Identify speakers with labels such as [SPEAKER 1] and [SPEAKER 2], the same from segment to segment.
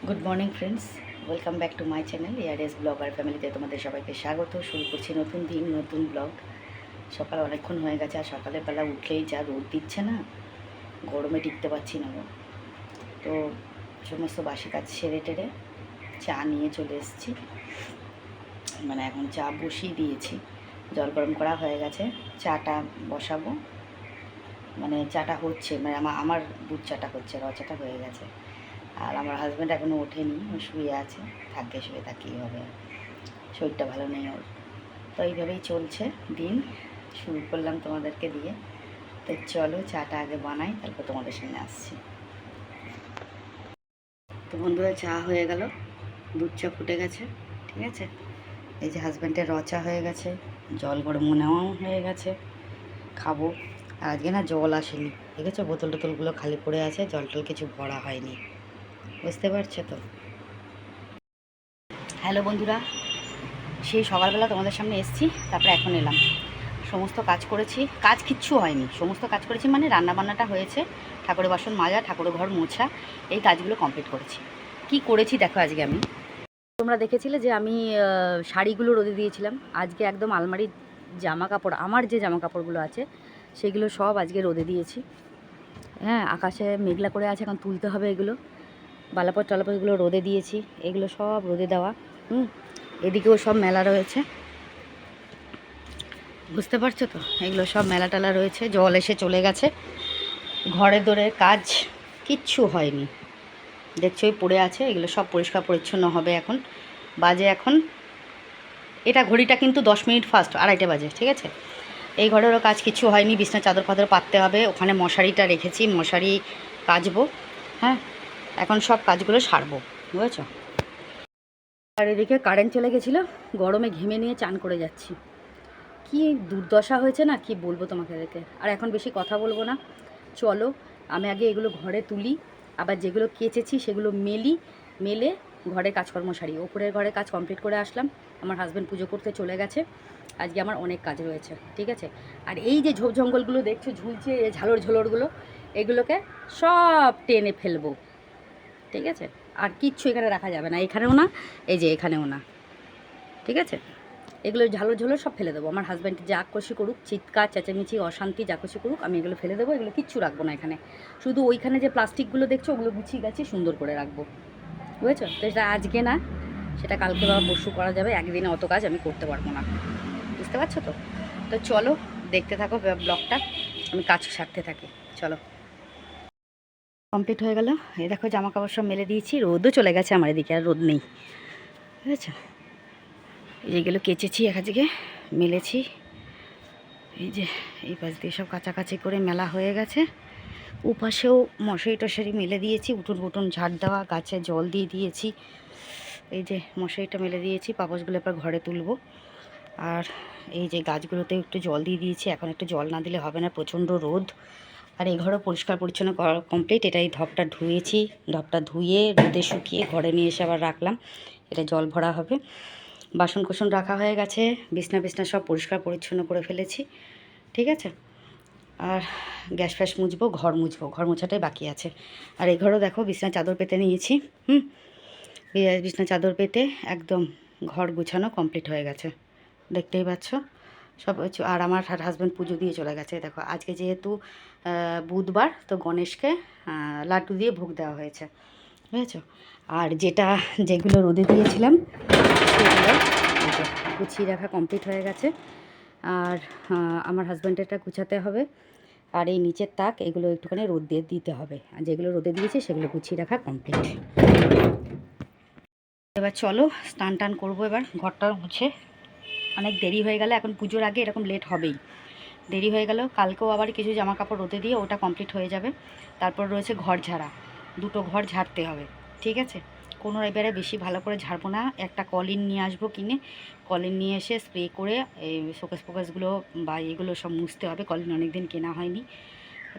[SPEAKER 1] Good morning friends, welcome back to my channel years blogger ফ্যামিলিতে তোমাদের সবাইকে স্বাগত। শুরু করছি নতুন দিন, নতুন ব্লগ। সকাল অনেকক্ষণ হয়ে গেছে, আর সকালের বেলা উঠলেই যা রোদ দিচ্ছে না, গরমে টিকতে পারছি না গো। তো সমস্ত বাসি কাজ সেরে টেরে চা নিয়ে চলে এসেছি। মানে এখন চা বসিয়ে দিয়েছি, জল গরম করা হয়ে গেছে, চাটা বসাবো। মানে চাটা হচ্ছে, মানে আমার দুধ চাটা হচ্ছে, র চাটা হয়ে গেছে। আর আমার হাজব্যান্ড এখনও ওঠেনি, ও শুয়ে আছে। থাকবে, শুয়ে থাকলেই হবে, শরীরটা ভালো নেই ওর। তো এইভাবেই চলছে দিন। শুরু করলাম তোমাদেরকে দিয়ে। তো চলো চাটা আগে বানাই, তারপর তোমাদের সামনে আসছি। তো বন্ধুরা, চা হয়ে গেল, দুধ চা ফুটে গেছে, ঠিক আছে। এই যে হাজব্যান্ডের রচা হয়ে গেছে, জল গরম নেওয়াও হয়ে গেছে, খাবো। আর আজকে না জল আসেনি, ঠিক আছে, বোতল টোতলগুলো খালি পড়ে আছে, জল টল কিছু ভরা হয়নি, বুঝতে পারছো তো। হ্যালো বন্ধুরা, সেই সকালবেলা তোমাদের সামনে এসেছি, তারপরে এখন এলাম। সমস্ত কাজ করেছি, কাজ কিচ্ছু হয়নি, সমস্ত কাজ করেছি মানে রান্নাবান্নাটা হয়েছে, ঠাকুরের বাসন মাজা, ঠাকুরের ঘর মোছা, এই কাজগুলো কমপ্লিট করেছি। কি করেছি দেখো আজকে আমি। তোমরা দেখেছিলে যে আমি শাড়িগুলো রোদে দিয়েছিলাম। আজকে একদম আলমারির জামা কাপড়, আমার যে জামা কাপড়গুলো আছে সেগুলো সব আজকে রোদে দিয়েছি। হ্যাঁ, আকাশে মেঘলা করে আছে, এখন তুলতে হবে এগুলো। বালাপট টালাপটগুলো রোদে দিয়েছি, এগুলো সব রোদে দেওয়া। এদিকেও সব মেলা রয়েছে, বুঝতে পারছো তো, এগুলো সব মেলা টালা রয়েছে। জল এসে চলে গেছে, ঘরে দোরে কাজ কিচ্ছু হয়নি, দেখছোই পড়ে আছে। এগুলো সব পরিষ্কার পরিচ্ছন্ন হবে এখন। বাজে এখন, এটা ঘড়িটা কিন্তু 10 মিনিট ফাস্ট, 2:30 বাজে, ঠিক আছে। এই ঘরেরও কাজ কিছু হয়নি, বিছনা চাদর ফাদর পাততে হবে, ওখানে মশারিটা রেখেছি, মশারি কাচবো। হ্যাঁ, এখন সব কাজগুলো সারবো, বুঝেছো। আর এদিকে কারেন্ট চলে গেছিলো, গরমে ঘেমে নিয়ে চান করে যাচ্ছি। কি দুর্দশা হয়েছে না, কি বলবো তোমাকে দেখে। আর এখন বেশি কথা বলবো না, চলো আমি আগে এগুলো ঘরে তুলি, আবার যেগুলো কেচেছি সেগুলো মেলে ঘরে কাজকর্ম সারি। ওপরের ঘরে কাজ কমপ্লিট করে আসলাম, আমার হাজব্যান্ড পুজো করতে চলে গেছে। আজকে আমার অনেক কাজ রয়েছে, ঠিক আছে। আর এই যে ঝোপ জঙ্গলগুলো দেখছো ঝুলছে, এই ঝালরগুলো, এগুলোকে সব টেনে ফেলবো, ঠিক আছে। আর কিচ্ছু এখানে রাখা যাবে না, এখানেও না, এই যে এখানেও না, ঠিক আছে। এগুলো ঝালো সব ফেলে দেবো। আমার হাজব্যান্ড যা খুশি করুক, চিৎকার চেঁচামেচি অশান্তি যা খুশি করুক, আমি এগুলো ফেলে দেবো। এগুলো কিচ্ছু রাখবো না এখানে, শুধু ওইখানে যে প্লাস্টিকগুলো দেখছো ওগুলো গুছিয়ে গেছে, সুন্দর করে রাখবো, বুঝেছো তো। সেটা আজকে না, সেটা কালকে বা পরশু করা যাবে, একদিনে অত কাজ আমি করতে পারবো না, বুঝতে পারছো তো। তো চলো দেখতে থাকো ব্লগটা, আমি কাজ সারতে থাকি, চলো। কমপ্লিট হয়ে গেল, এই দেখো জামা কাপড় সব মেলে দিয়েছি, রোদও চলে গেছে আমার এদিকে, আর রোদ নেই, বুঝেছো। এইগুলো কেচেছি, একাদিকে মেলেছি, এই যে এই পাশ দিয়ে সব কাছাকাছি করে মেলা হয়ে গেছে। ওপাশেও মশারি টশারি মেলে দিয়েছি, উঠোন বুটুন ঝাড় দেওয়া, গাছে জল দিয়ে দিয়েছি। এই যে মশারিটা মেলে দিয়েছি, পাপোশগুলো এবার ঘরে তুলবো। আর এই যে গাছগুলোতেও একটু জল দিয়ে দিয়েছি, এখন একটু জল না দিলে হবে না, প্রচণ্ড রোদ। আর এই ঘরও পরিষ্কার পরিচ্ছন্ন করা কমপ্লিট। এটা এই ধপটা ধুয়েছি, ধপটা ধুয়ে রোদে শুকিয়ে ঘরে নিয়ে এসে আবার রাখলাম, এটা জল ভরা হবে। বাসন কোসন রাখা হয়ে গেছে, বিছনা সব পরিষ্কার পরিচ্ছন্ন করে ফেলেছি, ঠিক আছে। আর গ্যাস ফ্যাস মুছবো, ঘর মোছাটাই বাকি আছে। আর এই ঘরও দেখো বিছনা চাদর পেতে নিয়েছি, বিছনা চাদর পেতে একদম ঘর গুছানো কমপ্লিট হয়ে গেছে, দেখতেই পাচ্ছ সব কিছু। আর আমার হাজব্যান্ড পুজো দিয়ে চলে গেছে, দেখো আজকে যেহেতু বুধবার, তো গণেশকে লাড্ডু দিয়ে ভোগ দেওয়া হয়েছে, বুঝেছো। আর যেগুলো রোদে দিয়েছিলাম সেগুলো গুছিয়ে রাখা কমপ্লিট হয়ে গেছে। আর আমার হাজব্যান্ডেরটা গুছাতে হবে। আর এই নিচের তাক এগুলো একটুখানি রোদ দিয়ে দিতে হবে, আর যেগুলো রোদে দিয়েছি সেগুলো গুছিয়ে রাখা কমপ্লিট। এবার চলো স্নান টান করবো, এবার ঘরটা মুছে। অনেক দেরি হয়ে গেলে, এখন পুজোর আগে এরকম লেট হবেই, দেরি হয়ে গেল। কালকেও আবার কিছু জামা কাপড় রোদে দিয়ে ওটা কমপ্লিট হয়ে যাবে। তারপর রয়েছে ঘর ঝাড়া, দুটো ঘর ঝাড়তে হবে, ঠিক আছে। কোনো এবারে বেশি ভালো করে ঝাড়বো না, একটা কলিন নিয়ে আসবো কিনে, কলিন নিয়ে এসে স্প্রে করে এই শোকেস ফোকেসগুলো বা এগুলো সব মুছতে হবে। কলিন অনেক দিন কেনা হয়নি,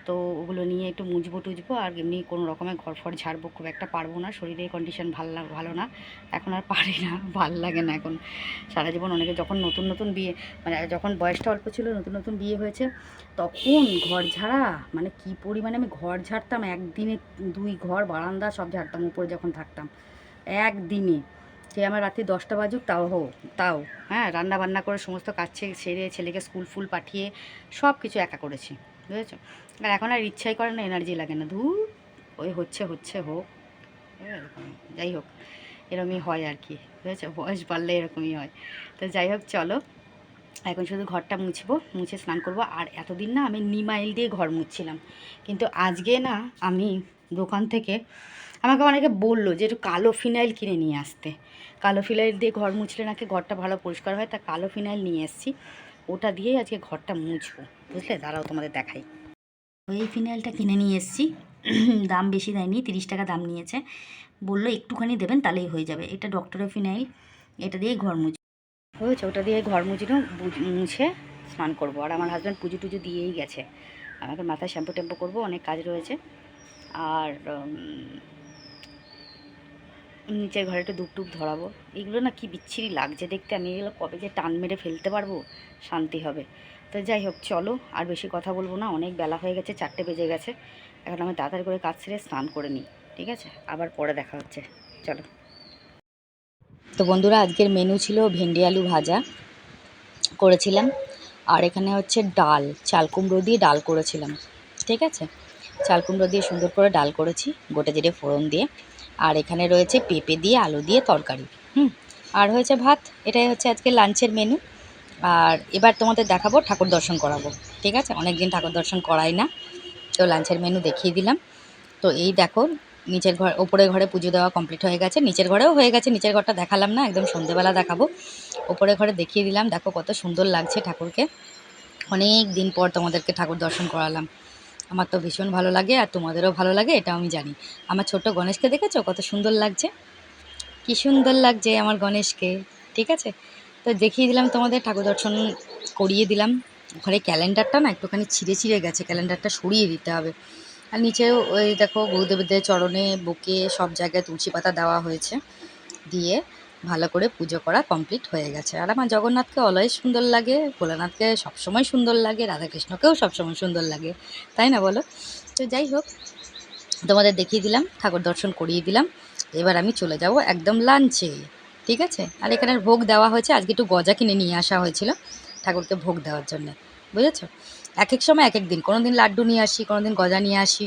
[SPEAKER 1] তো ওগুলো নিয়ে একটু মুছবো টুজবো, আর এমনি কোনো রকমের ঘর ফর ঝাড়বো, খুব একটা পারবো না, শরীরের কন্ডিশন ভালো না এখন, আর পারি না, ভাল লাগে না এখন। সারা জীবন অনেকে যখন নতুন নতুন বিয়ে, মানে যখন বয়সটা অল্প ছিল, নতুন নতুন বিয়ে হয়েছে, তখন ঘর ঝাড়া মানে কী পরিমাণে আমি ঘর ঝাড়তাম, একদিনে 2 ঘর বারান্দা সব ঝাড়তাম উপরে যখন থাকতাম একদিনে। সে আমার রাত্রি 10টা বাজুক তাও হ্যাঁ, রান্না বান্না করে সমস্ত কাজ সেরে ছেলেকে স্কুল ফুল পাঠিয়ে সব কিছু একা করেছি, বুঝেছো। আর এখন আর ইচ্ছাই করে না, এনার্জি লাগে না, ধুর ওই হচ্ছে হোক, এরকম যাই হোক, এরকমই হয় আর কি, বুঝেছো, বয়স বাড়লে এরকমই হয়। তো যাই হোক চলো, এখন শুধু ঘরটা মুছবো, মুছে স্নান করব। আর এতদিন না আমি নিমাইল দিয়ে ঘর মুছছিলাম, কিন্তু আজকে না আমি দোকান থেকে, আমাকে অনেকে বললো যে একটু কালো ফিনাইল কিনে নিয়ে আসতে, কালো ফিনাইল দিয়ে ঘর মুছলে নাকি ঘরটা ভালো পরিষ্কার হয়, তা কালো ফিনাইল নিয়ে এসেছি, ওটা দিয়েই আজকে ঘরটা মুছবো, বুঝলে। দাঁড়াও তোমাদের দেখাই। এই ফিনাইলটা কিনে নিয়ে এসেছি, দাম বেশি দেয়নি, 30 টাকা দাম নিয়েছে, বললো একটুখানি দেবেন তাহলেই হয়ে যাবে। এটা ডক্টরের ফিনাইল, এটা দিয়েই ঘর হয়েছে, ওটা দিয়ে ঘর মুছে স্নান করবো। আর আমার হাজব্যান্ড পুজো টুজো দিয়েই গেছে, আমাকে মাথায় শ্যাম্পু ট্যাম্পু করবো, অনেক কাজ রয়েছে। আর নিচের ঘরে একটু ধূপ টুপ ধরাবো। এগুলো না কি বিচ্ছিরি লাগছে দেখতে, আমি এগুলো কবে যে টান মেরে ফেলতে পারবো, শান্তি হবে। তো যাই হোক চলো, আর বেশি কথা বলবো না, অনেক বেলা হয়ে গেছে, 4টে বেজে গেছে। এখন আমি তাড়াতাড়ি করে কাজ সেরে স্নান করে নিই, ঠিক আছে, আবার পরে দেখা হচ্ছে, চলো। তো বন্ধুরা, আজকের মেনু ছিল ভেন্ডি আলু ভাজা করেছিলাম, আর এখানে হচ্ছে ডাল, চাল কুমড়ো দিয়ে ডাল করেছিলাম, ঠিক আছে, চাল কুমড়ো দিয়ে সুন্দর করে ডাল করেছি গোটা জিরে ফোড়ন দিয়ে। আর এখানে রয়েছে পেঁপে দিয়ে আলু দিয়ে তরকারি, আর হয়েছে ভাত। এটাই হচ্ছে আজকে লাঞ্চের মেনু। আর এবার তোমাদের দেখাবো, ঠাকুর দর্শন করাবো, ঠিক আছে, অনেক দিন ঠাকুর দর্শন করাই না, তো লাঞ্চের মেনু দেখিয়ে দিলাম। তো এই দেখো, নিচের ঘর ওপরের ঘরে পুজো দেওয়া কমপ্লিট হয়ে গেছে, নিচের ঘরেও হয়ে গেছে, নিচের ঘরটা দেখালাম না, একদম সন্ধেবেলা দেখাবো। ওপরের ঘরে দেখিয়ে দিলাম, দেখো কত সুন্দর লাগছে ঠাকুরকে, অনেক দিন পর তোমাদেরকে ঠাকুর দর্শন করালাম। আমার তো ভীষণ ভালো লাগে, আর তোমাদেরও ভালো লাগে এটা আমি জানি। আমার ছোট্ট গণেশকে দেখেছো কত সুন্দর লাগছে, কি সুন্দর লাগছে আমার গণেশকে, ঠিক আছে। তো দেখিয়ে দিলাম তোমাদের, ঠাকুর দর্শন করিয়ে দিলাম। ঘরে ক্যালেন্ডারটা না একটুখানি ছিঁড়ে গেছে, ক্যালেন্ডারটা সরিয়ে দিতে হবে। আর নিচেও ওই দেখো গুরুদেবদের চরণে বুকে সব জায়গায় তুলসী পাতা দেওয়া হয়েছে, দিয়ে ভালো করে পুজো করা কমপ্লিট হয়ে গেছে। আর আমার জগন্নাথকে অলওয়েজ সুন্দর লাগে, ভোলানাথকে সবসময় সুন্দর লাগে, রাধাকৃষ্ণকেও সবসময় সুন্দর লাগে, তাই না বলো। তো যাই হোক, তোমাদের দেখিয়ে দিলাম, ঠাকুর দর্শন করিয়ে দিলাম। এবার আমি চলে যাব একদম লাঞ্চে, ঠিক আছে। আর এখানে ভোগ দেওয়া হয়েছে, আজকে একটু গজা কিনে নিয়ে আসা হয়েছিল ঠাকুরকে ভোগ দেওয়ার জন্য, বুঝেছো। এক এক সময় এক এক দিন, কোনো দিন লাড্ডু নিয়ে আসি, কোনো দিন গজা নিয়ে আসি,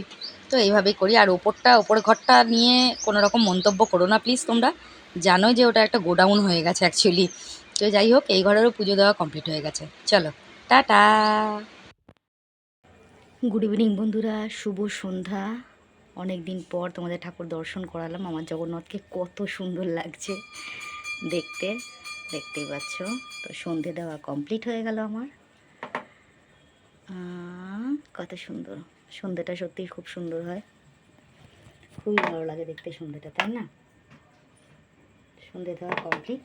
[SPEAKER 1] তো এইভাবেই করি। আর ওপরের ঘরটা নিয়ে কোনো রকম মন্তব্য করো না প্লিজ, তোমরা জানোই যে ওটা একটা গোডাউন হয়ে গেছে অ্যাকচুয়ালি। তো যাই হোক, এই ঘরেরও পুজো দেওয়া কমপ্লিট হয়ে গেছে, চলো টাটা। গুড ইভিনিং বন্ধুরা, শুভ সন্ধ্যা। অনেক দিন পর তোমাদের ঠাকুর দর্শন করালাম, আমার জগন্নাথকে কত সুন্দর লাগছে দেখতে, দেখতেই পাচ্ছ। তো সন্ধে দেওয়া কমপ্লিট হয়ে গেল আমার, কত সুন্দর সন্ধেটা, সত্যিই খুব সুন্দর হয়, খুবই ভালো লাগে দেখতে সন্ধেটা, তাই না। সন্ধে দেওয়া কমপ্লিট।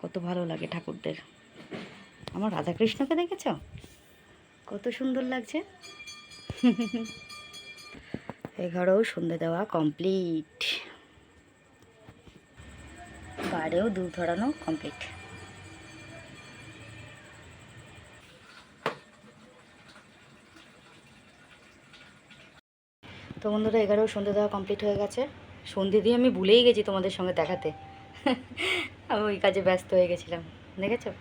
[SPEAKER 1] কত ভালো লাগে ঠাকুরদের। আমার রাধাকৃষ্ণকে দেখেছ কত সুন্দর লাগছে। এঘরেও সন্ধে দেওয়া কমপ্লিট, বাইরেও ধূপ ধরানো কমপ্লিট। তো বন্ধুরা, এগারোও সন্ধে দেওয়া কমপ্লিট হয়ে গেছে। সন্ধে দিয়ে আমি ভুলেই গেছি তোমাদের সঙ্গে দেখাতে, আমি ওই কাজে ব্যস্ত হয়ে গেছিলাম, দেখেছো,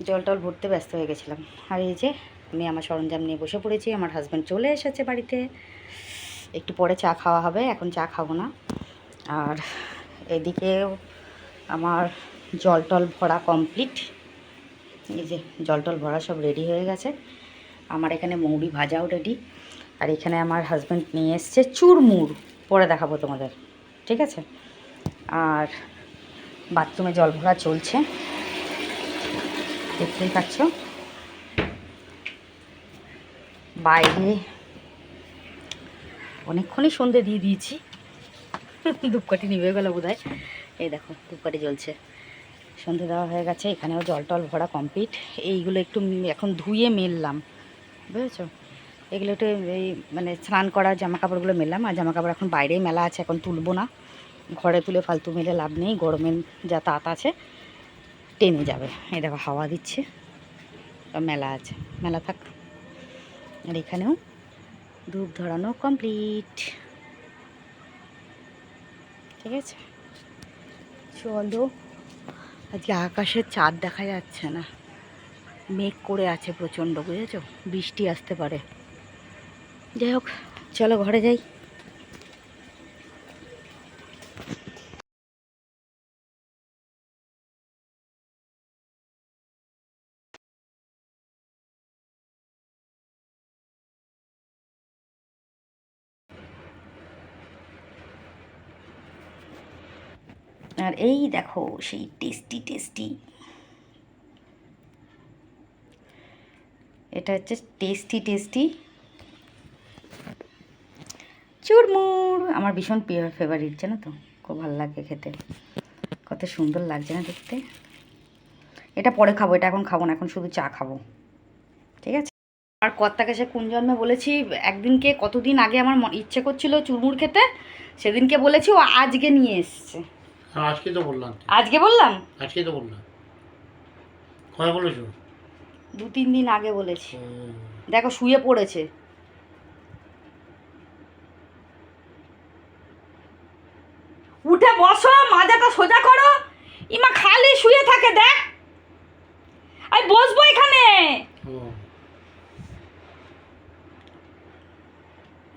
[SPEAKER 1] জল টল ভরতে ব্যস্ত হয়ে গেছিলাম। আর এই যে আমি আমার সরঞ্জাম নিয়ে বসে পড়েছি, আমার হাজব্যান্ড চলে এসেছে বাড়িতে, একটু পরে চা খাওয়া হবে, এখন চা খাবো না। আর এদিকেও আমার জল টল ভরা কমপ্লিট, এই যে জল টল ভরা সব রেডি হয়ে গেছে। আমার এখানে মৌরি ভাজাও রেডি, আর এখানে আমার হাজব্যান্ড নিয়ে এসছে চুরমুর, পরে দেখাবো তোমাদের, ঠিক আছে। আর বাথরুমে জল ভরা চলছে, দেখতেই পাচ্ছ। বাইরে অনেকক্ষণই সন্ধে দিয়ে দিয়েছি, ধূপকাঠি নিভে গেল বোধহয়, এই দেখো ধূপকাঠি জ্বলছে। সন্ধে দেওয়া হয়ে গেছে, এখানেও জল টল ভরা কমপ্লিট। এইগুলো একটু এখন ধুয়ে মেললাম, বুঝেছো? এগুলো একটু এই মানে স্নান করা জামা কাপড়গুলো মেললাম, আর জামা কাপড় এখন বাইরেই মেলা আছে, এখন তুলবো না। ঘরে তুলে ফালতু মেলে লাভ নেই, গরমের যা তাত আছে টেনে যাবে। এই দেখো হাওয়া দিচ্ছে, মেলা আছে, মেলা থাক। আর এখানেও ধূপ ধরানো কমপ্লিট, ঠিক আছে। চলো, আজকে আকাশের চাঁদ দেখা যাচ্ছে না, মেঘ করে আছে প্রচণ্ড, বুঝেছো? বৃষ্টি আসতে পারে। যাই হোক, চলো ঘরে যাই। আর এই দেখো সেই টেস্টি টেস্টি, এটা হচ্ছে টেস্টি টেস্টি চুরমুর। আমার ভীষণ ফেভারিট, জানো তো, খুব ভালো লাগে খেতে, কত সুন্দর লাগছে না দেখতে। এটা পরে খাবো, এটা এখন খাবো না, এখন শুধু চা খাবো, ঠিক আছে। আর কর্তাকে সে কোন জন্মে বলেছি, একদিনকে কতদিন আগে আমার ইচ্ছে করছিল চুরমুর খেতে, সেদিনকে বলেছি, ও আজকে নিয়ে এসছে।
[SPEAKER 2] আজকে তো বললাম,
[SPEAKER 1] আজকে বললাম,
[SPEAKER 2] আজকে তো বললাম, কবে বলেছো?
[SPEAKER 1] 2-3 দিন আগে বলেছি। দেখো শুয়ে পড়েছে, উঠে বসো, মাজাটা সোজা করো। ইমা খালি শুয়ে থাকে, দেখ আমি বসবো এখানে,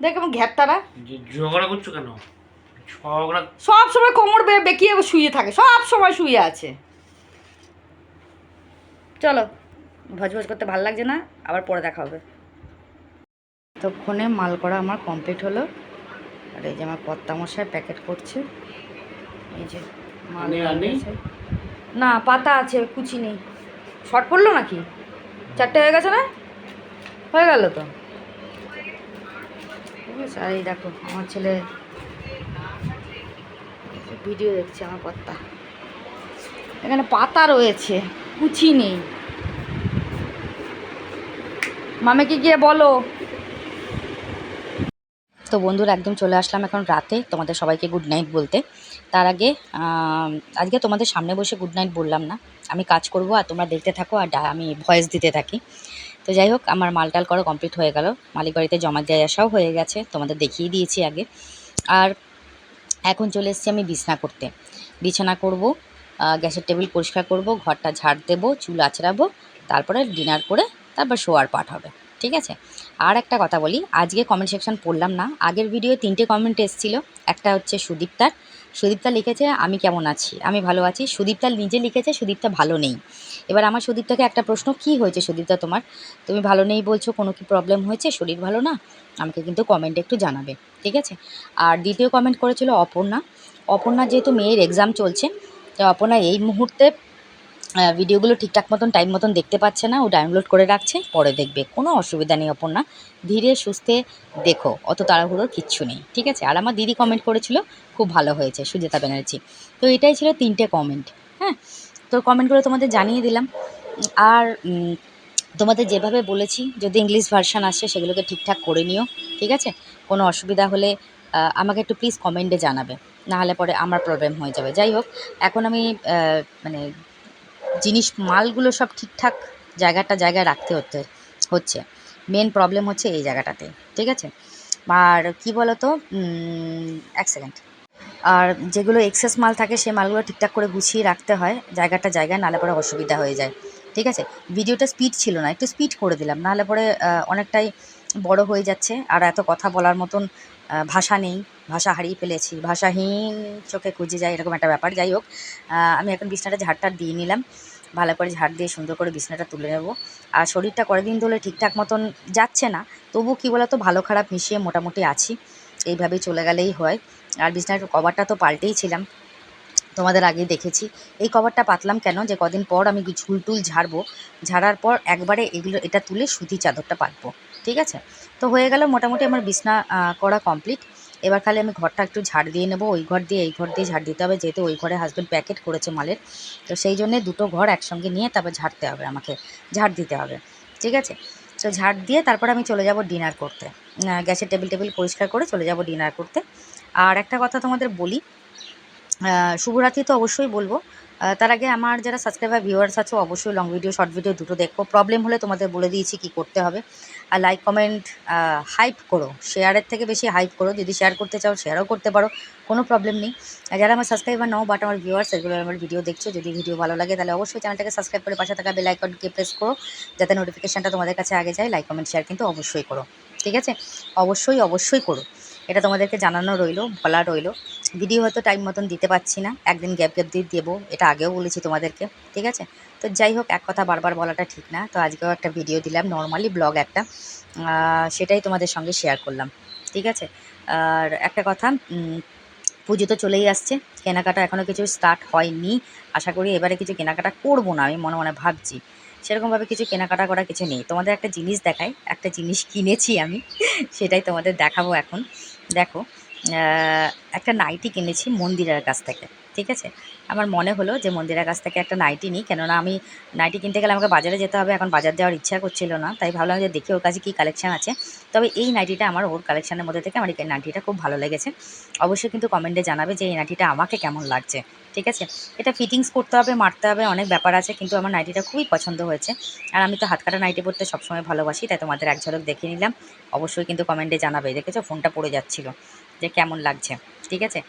[SPEAKER 1] দেখ আমার ঘ্যাপতারা।
[SPEAKER 2] ঝগড়া করছো কেন? ঝগড়া
[SPEAKER 1] সব সময় কোমর বেঁকিয়ে শুয়ে থাকে, সব সময় শুয়ে আছে। চলো, ভজভজ করতে ভালো লাগছে না, আবার পরে দেখা হবে। ততক্ষণে মাল করা আমার কমপ্লিট হলো। আর এই যে আমার কর্তামশাই প্যাকেট করছে, এই যে মাল আছে। না পাতা আছে, কুচি নেই। শর্ট পড়লো নাকি? 4টে হয়ে গেছে না? হয়ে গেল তো, ঠিক আছে। আর এই দেখো আমার ছেলে ভিডিও দেখছে, আমার কর্তা। এখানে পাতা রয়েছে, কুচি নেই। মামাকে গিয়ে বলো। তো বন্ধুরা, একদম চলে আসলাম এখন রাতে তোমাদের সবাইকে গুড নাইট বলতে। তার আগে আজকে তোমাদের সামনে বসে গুড নাইট বললাম না, আমি কাজ করব আর তোমরা দেখতে থাকো, আর আমি ভয়েস দিতে থাকি। তো যাই হোক, আমার মালটাল করা কমপ্লিট হয়ে গেল, মালিক বাড়িতে জমা দিয়ে আসাও হয়ে গেছে, তোমাদের দেখিয়ে দিয়েছি আগে। আর এখন চলে এসেছি আমি বিছানা করতে, বিছানা করব, গ্যাসের টেবিল পরিষ্কার করব, ঘরটা ঝাড় দেবো, চুল আঁচড়াবো, তারপরে ডিনার করে তারপর শোয়ার পাঠ হবে, ঠিক আছে। আর একটা কথা বলি, আজকে কমেন্ট সেকশন পড়লাম না, আগের ভিডিও 3টে কমেন্ট এসেছিলো। একটা হচ্ছে সুদীপ্তা লিখেছে আমি কেমন আছি, আমি ভালো আছি। সুদীপ্তা নিজে লিখেছে সুদীপ্তা ভালো নেই। এবার আমার সুদীপ্তাকে একটা প্রশ্ন, কি হয়েছে সুদীপ্তা তোমার, তুমি ভালো নেই বলছো, কোনো কি প্রবলেম হয়েছে, শরীর ভালো না? আমাকে কিন্তু কমেন্টে একটু জানাবে, ঠিক আছে। আর দ্বিতীয় কমেন্ট করেছিল অপর্ণা যেহেতু মেয়ের এক্সাম চলছে, তো অপর্ণা এই মুহূর্তে ভিডিওগুলো ঠিকঠাক মতন টাইম মতন দেখতে পাচ্ছে না, ও ডাউনলোড করে রাখছে, পরে দেখবে, কোনো অসুবিধা নেই অপর্ণা, ধীরে সুস্থে দেখো, অত তাড়াহুড়োর কিচ্ছু নেই, ঠিক আছে। আর আমার দিদি কমেন্ট করেছিল খুব ভালো হয়েছে, সুজাতা ব্যানার্জি। তো এটাই ছিল 3টে কমেন্ট, হ্যাঁ। তো কমেন্টগুলো তোমাদের জানিয়ে দিলাম। আর তোমাদের যেভাবে বলেছি, যদি ইংলিশ ভার্সান আসে সেগুলোকে ঠিকঠাক করে নিও, ঠিক আছে। কোনো অসুবিধা হলে আমাকে একটু প্লিজ কমেন্টে জানাবে, নাহলে পরে আমার প্রবলেম হয়ে যাবে। যাই হোক, এখন আমি মানে মালগুলো সব ঠিকঠাক জায়গায় রাখতে হচ্ছে। মেন প্রবলেম হচ্ছে এই জায়গাটাতে, ঠিক আছে। আর কি বলো তো, 1 সেকেন্ড। আর যেগুলো এক্সেস মাল থাকে সেই মালগুলো ঠিকঠাক করে গুছিয়ে রাখতে হয় জায়গায়, নাহলে পরে অসুবিধা হয়ে যায়, ঠিক আছে। ভিডিওটা স্পিড ছিল না, একটু স্পিড করে দিলাম, নাহলে পরে অনেকটাই বড় হয়ে যাচ্ছে, আর এত কথা বলার মতন ভাষা নেই, ভাষা হারিয়ে ফেলেছি, ভাষাহীন চোখে খুঁজে যায়, এরকম একটা ব্যাপার। যাই হোক, আমি এখন বিছনাটা ঝাড়টার দিয়ে নিলাম, ভালো করে ঝাড় দিয়ে সুন্দর করে বিছনাটা তুলে নেব। আর শরীরটা কয়েকদিন ধরে ঠিকঠাক মতন যাচ্ছে না, তবু কী বলো তো, ভালো খারাপ মিশিয়ে মোটামুটি আছি, এইভাবেই চলে গেলেই হয়। আর বিছনার কভারটা তো পাল্টেইছিলাম, তোমাদের আগেই দেখেছি। এই কভারটা পাতলাম কেন, যে কদিন পর আমি ঝুলটুল ঝাড়ার পর একবারে এটা তুলে সুতি চাদরটা পাতবো, ঠিক আছে। তো হয়ে গেল মোটামুটি আমার বিছনা করা কমপ্লিট। এবার খালি আমি ঘরটা একটু ঝাড় দিয়ে নেবো, ওই ঘর দিয়ে এই ঘর দিয়ে ঝাড় দিতে হবে, যেহেতু ওই ঘরে হাজব্যান্ড প্যাকেট করেছে মালের। তো সেই জন্যে দুটো ঘর একসঙ্গে নিয়ে তারপর ঝাড়তে হবে, আমাকে ঝাড় দিতে হবে, ঠিক আছে। তো ঝাড় দিয়ে তারপর আমি চলে যাব ডিনার করতে, গ্যাসের টেবিল পরিষ্কার করে চলে যাব ডিনার করতে। আর একটা কথা তোমাদের বলি, শুভরাত্রি তো অবশ্যই বলবো, তার আগে আমার যারা সাবস্ক্রাইবার ভিউয়ার্স আছে অবশ্যই লং ভিডিও শর্ট ভিডিও দুটো দেখো। প্রবলেম হলে তোমাদের বলে দিয়েছি কি করতে হবে। আর লাইক কমেন্ট হাইপ করো, শেয়ারের থেকে বেশি হাইপ করো। যদি শেয়ার করতে চাও শেয়ারও করতে পারো, কোনো প্রবলেম নেই। আর যারা আমার সাবস্ক্রাইবার নাও বাট আমার ভিউয়ার্স, এগুলো আমার ভিডিও দেখছো, যদি ভিডিও ভালো লাগে তাহলে অবশ্যই চ্যানেলটাকে সাবস্ক্রাইব করে পাশে থাকা বেল আইকনকে প্রেস করো, যাতে নোটিফিকেশানটা তোমাদের কাছে আগে যায়। লাইক কমেন্ট শেয়ার কিন্তু অবশ্যই করো, ঠিক আছে, অবশ্যই করো। এটা তোমাদেরকে জানানো রইলো, বলা রইলো। ভিডিও হয়তো টাইম মতন দিতে পারছি না, একদিন গ্যাপ দিয়ে দেবো, এটা আগেও বলেছি তোমাদেরকে, ঠিক আছে। তো যাই হোক, এক কথা বারবার বলাটা ঠিক না, তো আজকেও একটা ভিডিও দিলাম, নর্মালি ব্লগ একটা, সেটাই তোমাদের সঙ্গে শেয়ার করলাম, ঠিক আছে। আর একটা কথা, পুজো তো চলেই আসছে, কেনাকাটা এখনও কিছু স্টার্ট হয়নি। আশা করি এবারে কিছু কেনাকাটা করবো না, আমি মনে মনে ভাবছি। সেরকমভাবে কিছু কেনাকাটা করা কিছু নেই। তোমাদের একটা জিনিস দেখাই, একটা জিনিস কিনেছি আমি সেটাই তোমাদের দেখাবো এখন। দেখো, একটা নাইটি কিনেছি মন্দিরের কাছ থেকে, ঠিক আছে। আমার মনে হলো যে মন্দিরের কাছ থেকে একটা নাইটি নিই, কেননা আমি নাইটি কিনতে গেলে আমাকে বাজারে যেতে হবে, এখন বাজার যাওয়ার ইচ্ছা করছিল না, তাই ভাবলাম যে দেখি ওর কাছে কী কালেকশান আছে। তবে এই নাইটিটা আমার ওর কালেকশানের মধ্যে থেকে আমার এই নাইটিটা খুব ভালো লেগেছে। অবশ্যই কিন্তু কমেন্টে জানাবে যে এই নাইটিটা আমাকে কেমন লাগছে, ঠিক আছে। এটা ফিটিংস করতে হবে, মারতে হবে, অনেক ব্যাপার আছে, কিন্তু আমার নাইটিটা খুবই পছন্দ হয়েছে। আর আমি তো হাত কাটা নাইটি পরতে সবসময় ভালোবাসি, তাই তোমাদের এক ঝলক দেখে নিলাম। অবশ্যই কিন্তু কমেন্টে জানাবে, দেখেছো ফোনটা পড়ে যাচ্ছিলো, যে কেমন লাগছে, ঠিক আছে।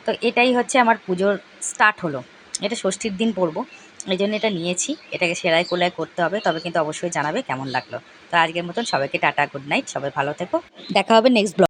[SPEAKER 1] তো এটাই হচ্ছে আমার পুজোর স্টার্ট হলো। এটা ষষ্ঠীর দিন পরবো, এই জন্য এটা নিয়েছি। এটাকে সেলাই কোলাই করতে হবে, তবে কিন্তু অবশ্যই জানাবে কেমন লাগলো। তো আজকের মতন সবাইকে টাটা, গুড নাইট, সবাই ভালো থেকো, দেখা হবে নেক্সট ব্লগ।